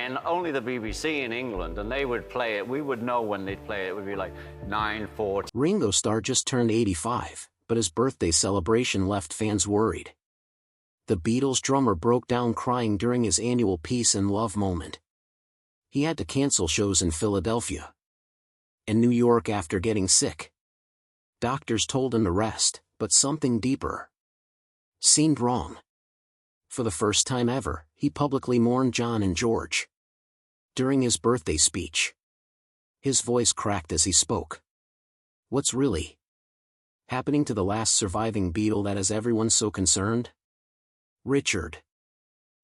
and only the BBC in England, and they would play it. We would know when they'd play it. It would be like 9:4. Ringo Starr just turned 85, but his birthday celebration left fans worried. The Beatles drummer broke down crying during his annual Peace and Love moment. He had to cancel shows in Philadelphia and New York after getting sick. Doctors told him to rest, but something deeper seemed wrong. For the first time ever, he publicly mourned John and George. During his birthday speech, his voice cracked as he spoke. What's really happening to the last surviving Beatle that has everyone so concerned? Richard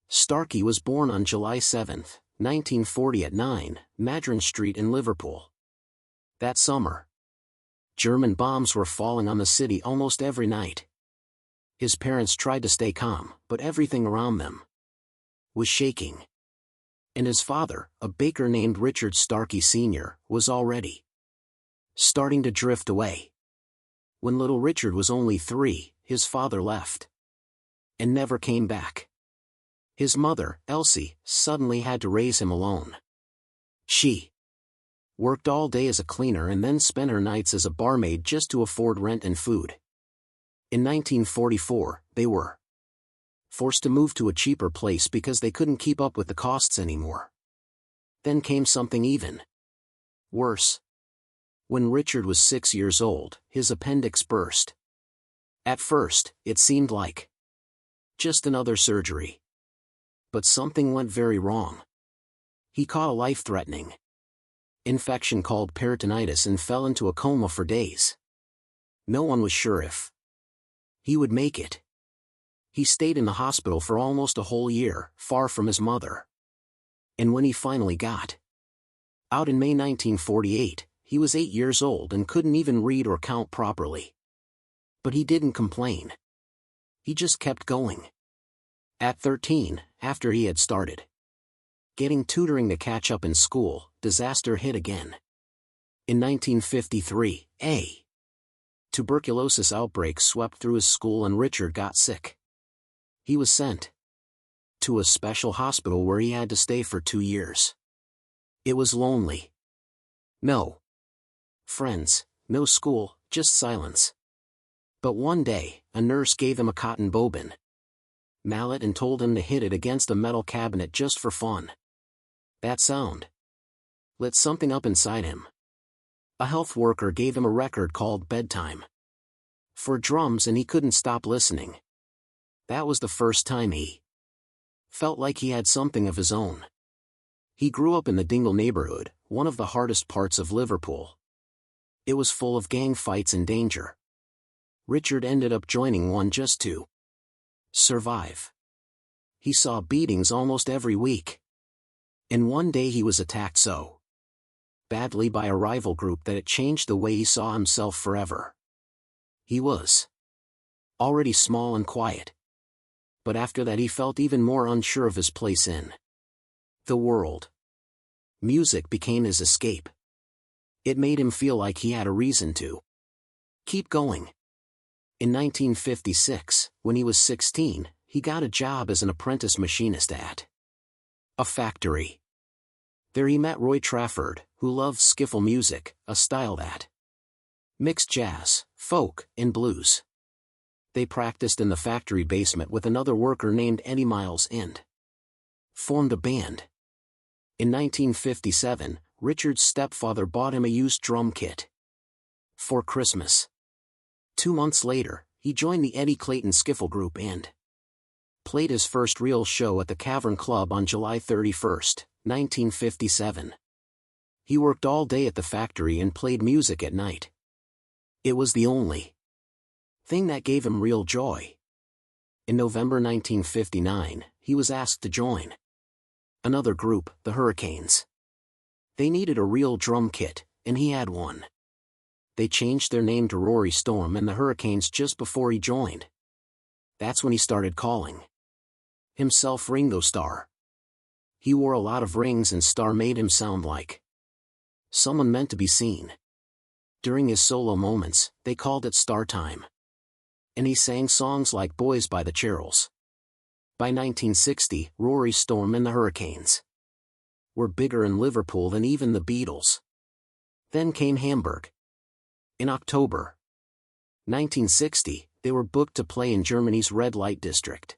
Starkey was born on July 7, 1940 at 9 Madron Street in Liverpool. That summer, German bombs were falling on the city almost every night. His parents tried to stay calm, but everything around them was shaking. And his father, a baker named Richard Starkey Sr., was already starting to drift away. When little Richard was only 3, his father left and never came back. His mother, Elsie, suddenly had to raise him alone. She worked all day as a cleaner and then spent her nights as a barmaid just to afford rent and food. In 1944, they were forced to move to a cheaper place because they couldn't keep up with the costs anymore. Then came something even worse. When Richard was 6 years old, his appendix burst. At first, it seemed like just another surgery. But something went very wrong. He caught a life-threatening infection called peritonitis and fell into a coma for days. No one was sure if he would make it. He stayed in the hospital for almost a whole year, far from his mother. And when he finally got out in May 1948, he was 8 years old and couldn't even read or count properly. But he didn't complain. He just kept going. At 13, after he had started getting tutoring to catch up in school, disaster hit again. In 1953, a tuberculosis outbreak swept through his school and Richard got sick. He was sent to a special hospital where he had to stay for 2 years. It was lonely. No friends, no school, just silence. But one day, a nurse gave him a cotton bobbin mallet and told him to hit it against a metal cabinet just for fun. That sound lit something up inside him. A health worker gave him a record called Bedtime for drums and he couldn't stop listening. That was the first time he felt like he had something of his own. He grew up in the Dingle neighborhood, one of the hardest parts of Liverpool. It was full of gang fights and danger. Richard ended up joining one just to survive. He saw beatings almost every week. And one day he was attacked so badly by a rival group that it changed the way he saw himself forever. He was already small and quiet. But after that he felt even more unsure of his place in the world. Music became his escape. It made him feel like he had a reason to keep going. In 1956, when he was 16, he got a job as an apprentice machinist at a factory. There he met Roy Trafford, who loved skiffle music, a style that mixed jazz, folk, and blues. They practiced in the factory basement with another worker named Eddie Miles and formed a band. In 1957, Richard's stepfather bought him a used drum kit for Christmas. 2 months later, he joined the Eddie Clayton Skiffle Group and played his first real show at the Cavern Club on July 31, 1957. He worked all day at the factory and played music at night. It was the only thing that gave him real joy. In November 1959, he was asked to join another group, the Hurricanes. They needed a real drum kit, and he had one. They changed their name to Rory Storm and the Hurricanes just before he joined. That's when he started calling himself Ringo Starr. He wore a lot of rings and Starr made him sound like someone meant to be seen. During his solo moments, they called it Star Time. And he sang songs like Boys by the Cheryl's. By 1960, Rory Storm and the Hurricanes were bigger in Liverpool than even the Beatles. Then came Hamburg. In October 1960, they were booked to play in Germany's red light district.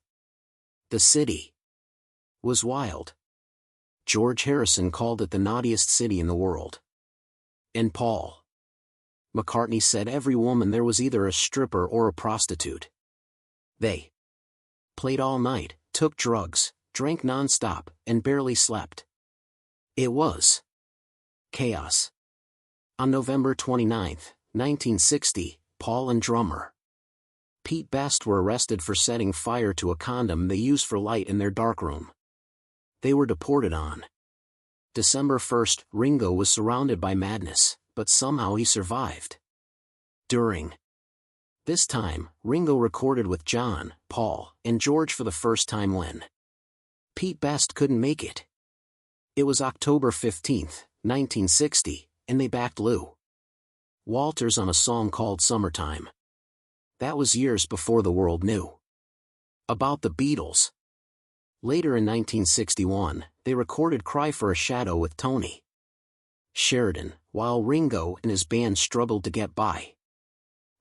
The city was wild. George Harrison called it the naughtiest city in the world. And Paul McCartney said every woman there was either a stripper or a prostitute. They played all night, took drugs, drank non-stop, and barely slept. It was chaos. On November 29, 1960, Paul and drummer Pete Best were arrested for setting fire to a condom they used for light in their darkroom. They were deported on December 1. Ringo was surrounded by madness, but somehow he survived. During this time, Ringo recorded with John, Paul, and George for the first time when Pete Best couldn't make it. It was October 15, 1960, and they backed Lou Walters on a song called Summertime. That was years before the world knew about the Beatles. Later in 1961, they recorded Cry for a Shadow with Tony Sheridan, while Ringo and his band struggled to get by.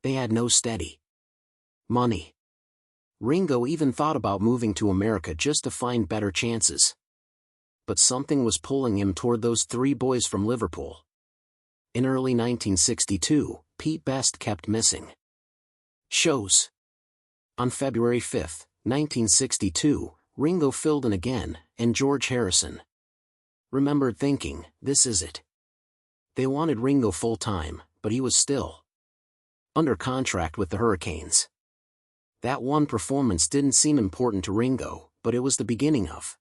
They had no steady money. Ringo even thought about moving to America just to find better chances. But something was pulling him toward those three boys from Liverpool. In early 1962, Pete Best kept missing shows. On February 5, 1962, Ringo filled in again, and George Harrison remembered thinking, "This is it." They wanted Ringo full-time, but he was still under contract with the Hurricanes. That one performance didn't seem important to Ringo, but it was the beginning of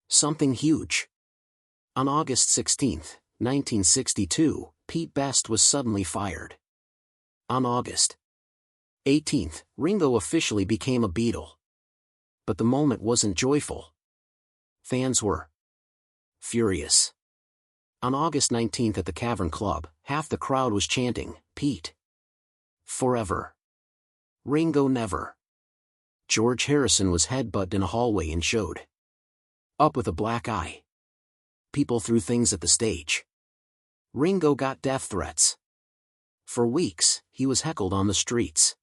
something huge. On August 16, 1962, Pete Best was suddenly fired. On August 18, Ringo officially became a Beatle. But the moment wasn't joyful. Fans were furious. On August 19 at the Cavern Club, half the crowd was chanting, "Pete forever. Ringo never." George Harrison was headbutted in a hallway and showed up with a black eye. People threw things at the stage. Ringo got death threats. For weeks, he was heckled on the streets.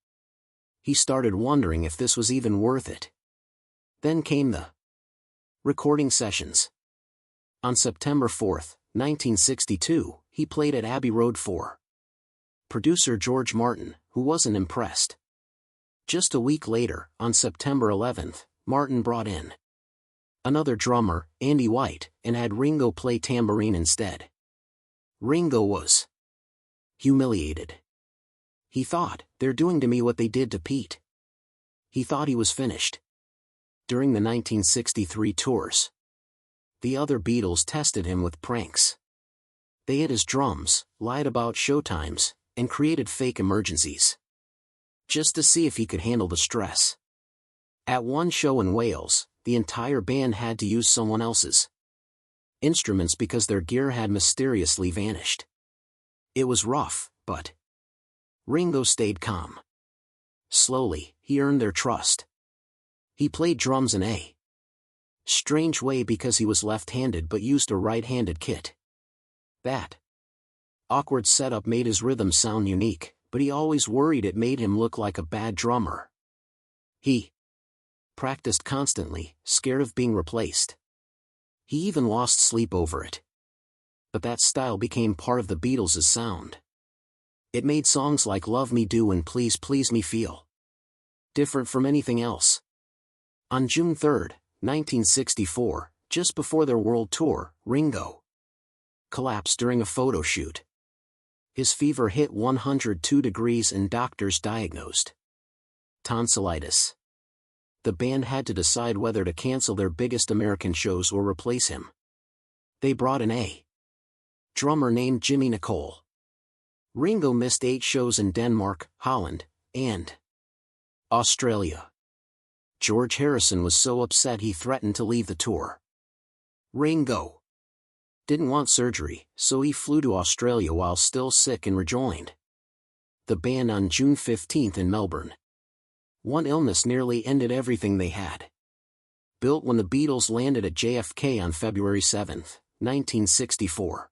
He started wondering if this was even worth it. Then came the recording sessions. On September 4, 1962, he played at Abbey Road for producer George Martin, who wasn't impressed. Just a week later, on September 11, Martin brought in another drummer, Andy White, and had Ringo play tambourine instead. Ringo was humiliated. He thought, "They're doing to me what they did to Pete." He thought he was finished. During the 1963 tours, the other Beatles tested him with pranks. They hid his drums, lied about showtimes, and created fake emergencies, just to see if he could handle the stress. At one show in Wales, the entire band had to use someone else's instruments because their gear had mysteriously vanished. It was rough, but Ringo stayed calm. Slowly, he earned their trust. He played drums in a strange way because he was left-handed but used a right-handed kit. That awkward setup made his rhythm sound unique, but he always worried it made him look like a bad drummer. He practiced constantly, scared of being replaced. He even lost sleep over it. But that style became part of the Beatles' sound. It made songs like Love Me Do and Please Please Me feel different from anything else. On June 3, 1964, just before their world tour, Ringo collapsed during a photo shoot. His fever hit 102 degrees and doctors diagnosed tonsillitis. The band had to decide whether to cancel their biggest American shows or replace him. They brought in a drummer named Jimmy Nicole. Ringo missed 8 shows in Denmark, Holland, and Australia. George Harrison was so upset he threatened to leave the tour. Ringo didn't want surgery, so he flew to Australia while still sick and rejoined the band on June 15 in Melbourne. One illness nearly ended everything they had built when the Beatles landed at JFK on February 7, 1964.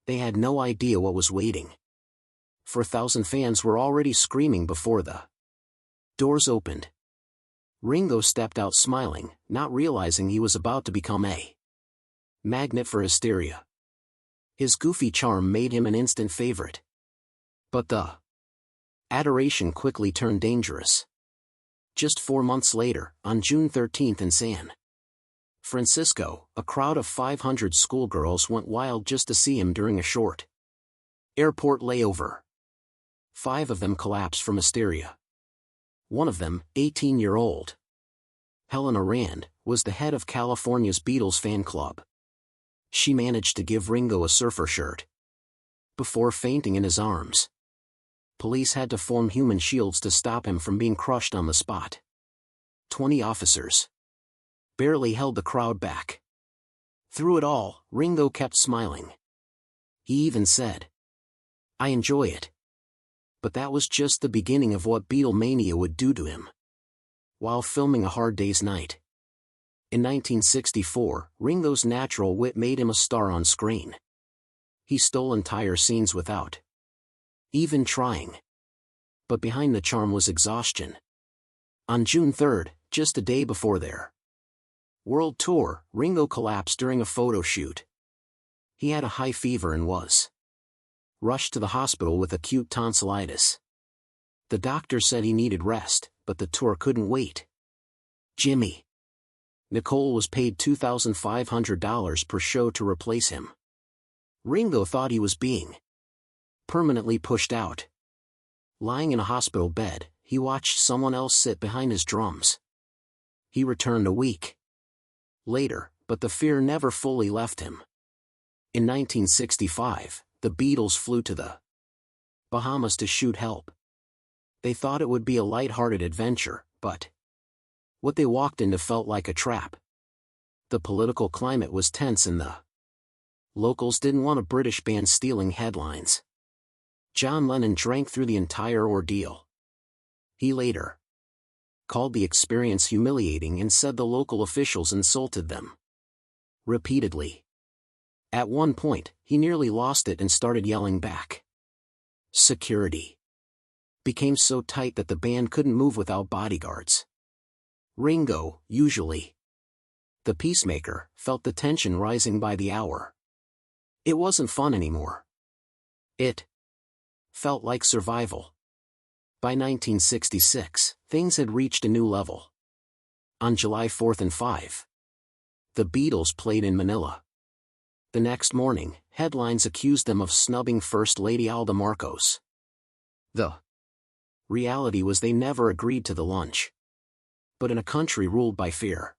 They had no idea what was waiting. 4,000 fans were already screaming before the doors opened. Ringo stepped out smiling, not realizing he was about to become a magnet for hysteria. His goofy charm made him an instant favorite. But the adoration quickly turned dangerous. Just 4 months later, on June 13 in San Francisco, a crowd of 500 schoolgirls went wild just to see him during a short airport layover. 5 of them collapsed from hysteria. One of them, 18-year-old Helena Rand, was the head of California's Beatles fan club. She managed to give Ringo a surfer shirt before fainting in his arms. Police had to form human shields to stop him from being crushed on the spot. 20 officers barely held the crowd back. Through it all, Ringo kept smiling. He even said, "I enjoy it." But that was just the beginning of what Beatlemania would do to him. While filming A Hard Day's Night in 1964, Ringo's natural wit made him a star on screen. He stole entire scenes without even trying. But behind the charm was exhaustion. On June 3, just a day before their world tour, Ringo collapsed during a photo shoot. He had a high fever and was rushed to the hospital with acute tonsillitis. The doctor said he needed rest, but the tour couldn't wait. Jimmy Nicole was paid $2,500 per show to replace him. Ringo thought he was being permanently pushed out. Lying in a hospital bed, he watched someone else sit behind his drums. He returned a week later, but the fear never fully left him. In 1965, the Beatles flew to the Bahamas to shoot Help. They thought it would be a light-hearted adventure, but what they walked into felt like a trap. The political climate was tense and the locals didn't want a British band stealing headlines. John Lennon drank through the entire ordeal. He later called the experience humiliating and said the local officials insulted them repeatedly. At one point, he nearly lost it and started yelling back. Security became so tight that the band couldn't move without bodyguards. Ringo, usually the peacemaker, felt the tension rising by the hour. It wasn't fun anymore. It felt like survival. By 1966, things had reached a new level. On July 4 and 5, the Beatles played in Manila. The next morning, headlines accused them of snubbing First Lady Alda Marcos. The reality was they never agreed to the lunch. But in a country ruled by fear,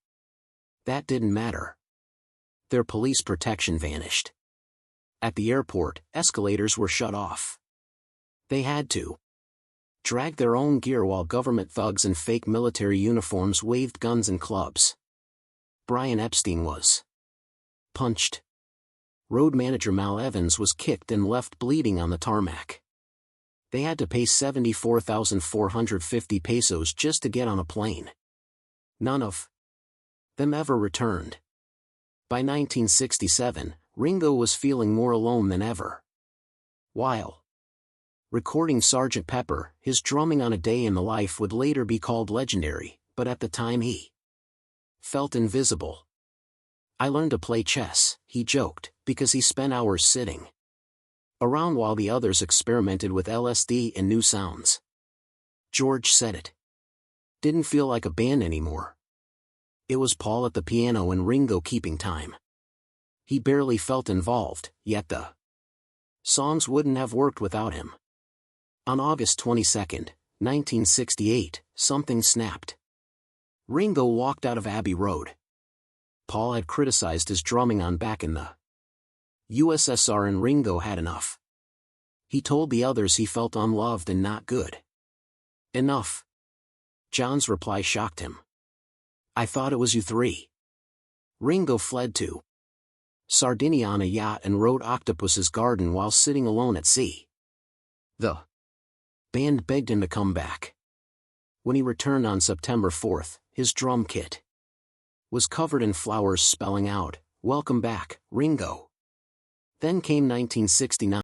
that didn't matter. Their police protection vanished. At the airport, escalators were shut off. They had to drag their own gear while government thugs in fake military uniforms waved guns and clubs. Brian Epstein was punched. Road manager Mal Evans was kicked and left bleeding on the tarmac. They had to pay 74,450 pesos just to get on a plane. None of them ever returned. By 1967, Ringo was feeling more alone than ever. While recording Sgt. Pepper, his drumming on A Day in the Life would later be called legendary, but at the time he felt invisible. "I learned to play chess," he joked, because he spent hours sitting around while the others experimented with LSD and new sounds. George said it didn't feel like a band anymore. It was Paul at the piano and Ringo keeping time. He barely felt involved, yet the songs wouldn't have worked without him. On August 22, 1968, something snapped. Ringo walked out of Abbey Road. Paul had criticized his drumming on Back in the USSR and Ringo had enough. He told the others he felt unloved and not good enough. John's reply shocked him. "I thought it was you three." Ringo fled to Sardinia on a yacht and wrote Octopus's Garden while sitting alone at sea. The band begged him to come back. When he returned on September 4, his drum kit was covered in flowers spelling out, "Welcome back, Ringo. Then came 1969.